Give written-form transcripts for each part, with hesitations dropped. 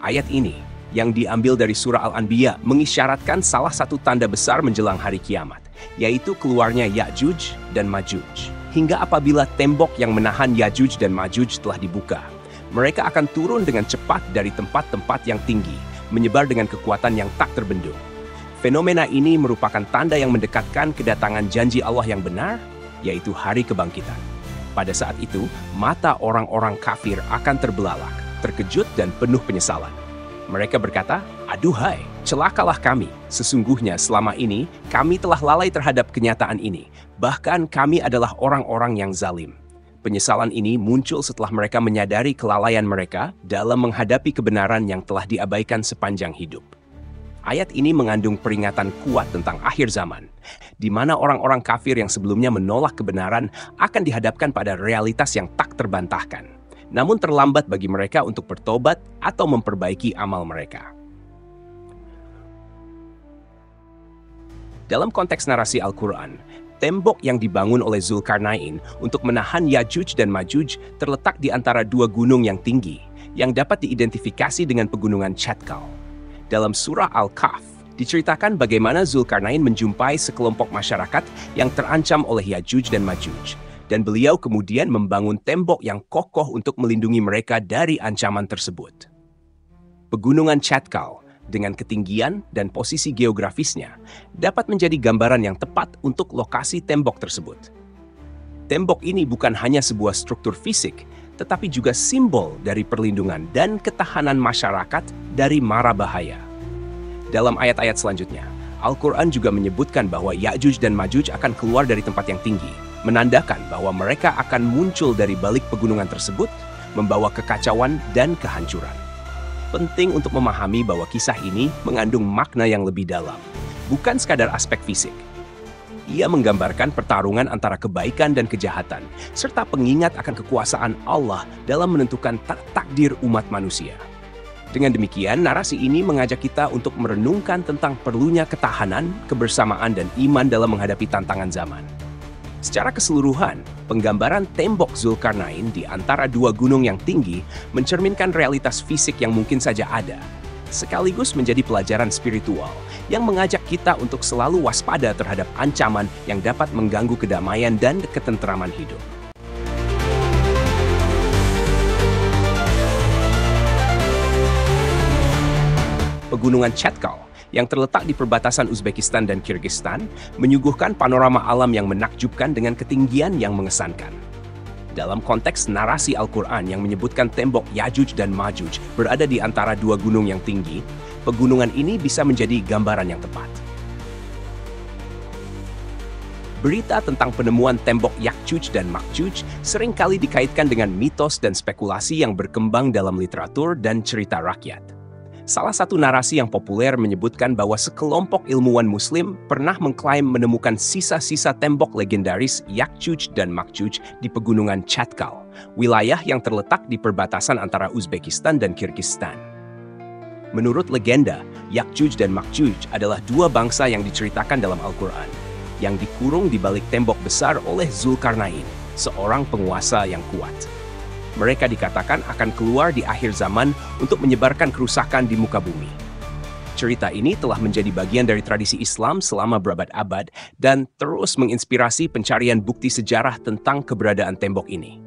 Ayat ini, yang diambil dari surah Al-Anbiya, mengisyaratkan salah satu tanda besar menjelang hari kiamat, yaitu keluarnya Ya'juj dan Ma'juj. Hingga apabila tembok yang menahan Ya'juj dan Ma'juj telah dibuka, mereka akan turun dengan cepat dari tempat-tempat yang tinggi, menyebar dengan kekuatan yang tak terbendung. Fenomena ini merupakan tanda yang mendekatkan kedatangan janji Allah yang benar, yaitu hari kebangkitan. Pada saat itu, mata orang-orang kafir akan terbelalak, terkejut dan penuh penyesalan. Mereka berkata, "Aduhai, celakalah kami. Sesungguhnya selama ini kami telah lalai terhadap kenyataan ini. Bahkan kami adalah orang-orang yang zalim." Penyesalan ini muncul setelah mereka menyadari kelalaian mereka dalam menghadapi kebenaran yang telah diabaikan sepanjang hidup. Ayat ini mengandung peringatan kuat tentang akhir zaman, di mana orang-orang kafir yang sebelumnya menolak kebenaran akan dihadapkan pada realitas yang tak terbantahkan. Namun terlambat bagi mereka untuk bertobat atau memperbaiki amal mereka. Dalam konteks narasi Al-Quran, tembok yang dibangun oleh Zulkarnain untuk menahan Ya'juj dan Ma'juj terletak di antara dua gunung yang tinggi, yang dapat diidentifikasi dengan pegunungan Chatkal. Dalam surah Al-Kahf, diceritakan bagaimana Zulkarnain menjumpai sekelompok masyarakat yang terancam oleh Ya'juj dan Ma'juj, dan beliau kemudian membangun tembok yang kokoh untuk melindungi mereka dari ancaman tersebut. Pegunungan Chatkal, dengan ketinggian dan posisi geografisnya, dapat menjadi gambaran yang tepat untuk lokasi tembok tersebut. Tembok ini bukan hanya sebuah struktur fisik, tetapi juga simbol dari perlindungan dan ketahanan masyarakat dari mara bahaya. Dalam ayat-ayat selanjutnya, Al-Quran juga menyebutkan bahwa Ya'juj dan Ma'juj akan keluar dari tempat yang tinggi, menandakan bahwa mereka akan muncul dari balik pegunungan tersebut, membawa kekacauan dan kehancuran. Penting untuk memahami bahwa kisah ini mengandung makna yang lebih dalam, bukan sekadar aspek fisik. Ia menggambarkan pertarungan antara kebaikan dan kejahatan, serta pengingat akan kekuasaan Allah dalam menentukan takdir umat manusia. Dengan demikian, narasi ini mengajak kita untuk merenungkan tentang perlunya ketahanan, kebersamaan, dan iman dalam menghadapi tantangan zaman. Secara keseluruhan, penggambaran tembok Zulkarnain di antara dua gunung yang tinggi mencerminkan realitas fisik yang mungkin saja ada, sekaligus menjadi pelajaran spiritual yang mengajak kita untuk selalu waspada terhadap ancaman yang dapat mengganggu kedamaian dan ketentraman hidup. Pegunungan Chatkal yang terletak di perbatasan Uzbekistan dan Kyrgyzstan, menyuguhkan panorama alam yang menakjubkan dengan ketinggian yang mengesankan. Dalam konteks narasi Al-Quran yang menyebutkan tembok Ya'juj dan Ma'juj berada di antara dua gunung yang tinggi, pegunungan ini bisa menjadi gambaran yang tepat. Berita tentang penemuan tembok Ya'juj dan Ma'juj seringkali dikaitkan dengan mitos dan spekulasi yang berkembang dalam literatur dan cerita rakyat. Salah satu narasi yang populer menyebutkan bahwa sekelompok ilmuwan Muslim pernah mengklaim menemukan sisa-sisa tembok legendaris Ya'juj dan Ma'juj di pegunungan Chatkal, wilayah yang terletak di perbatasan antara Uzbekistan dan Kyrgyzstan. Menurut legenda, Ya'juj dan Ma'juj adalah dua bangsa yang diceritakan dalam Al-Quran, yang dikurung di balik tembok besar oleh Zulkarnain, seorang penguasa yang kuat. Mereka dikatakan akan keluar di akhir zaman untuk menyebarkan kerusakan di muka bumi. Cerita ini telah menjadi bagian dari tradisi Islam selama berabad-abad dan terus menginspirasi pencarian bukti sejarah tentang keberadaan tembok ini.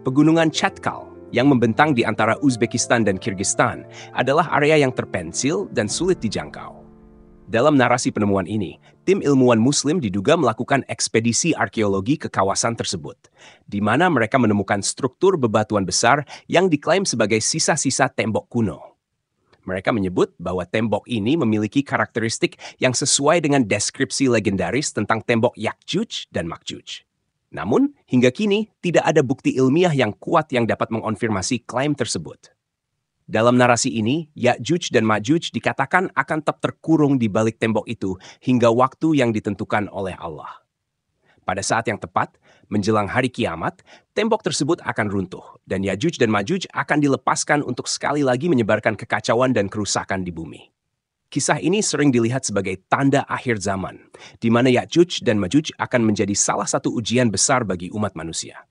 Pegunungan Chatkal yang membentang di antara Uzbekistan dan Kyrgyzstan adalah area yang terpencil dan sulit dijangkau. Dalam narasi penemuan ini, tim ilmuwan Muslim diduga melakukan ekspedisi arkeologi ke kawasan tersebut, di mana mereka menemukan struktur bebatuan besar yang diklaim sebagai sisa-sisa tembok kuno. Mereka menyebut bahwa tembok ini memiliki karakteristik yang sesuai dengan deskripsi legendaris tentang tembok Ya'juj dan Ma'juj. Namun, hingga kini tidak ada bukti ilmiah yang kuat yang dapat mengonfirmasi klaim tersebut. Dalam narasi ini, Ya'juj dan Ma'juj dikatakan akan tetap terkurung di balik tembok itu hingga waktu yang ditentukan oleh Allah. Pada saat yang tepat, menjelang hari kiamat, tembok tersebut akan runtuh dan Ya'juj dan Ma'juj akan dilepaskan untuk sekali lagi menyebarkan kekacauan dan kerusakan di bumi. Kisah ini sering dilihat sebagai tanda akhir zaman, di mana Ya'juj dan Ma'juj akan menjadi salah satu ujian besar bagi umat manusia.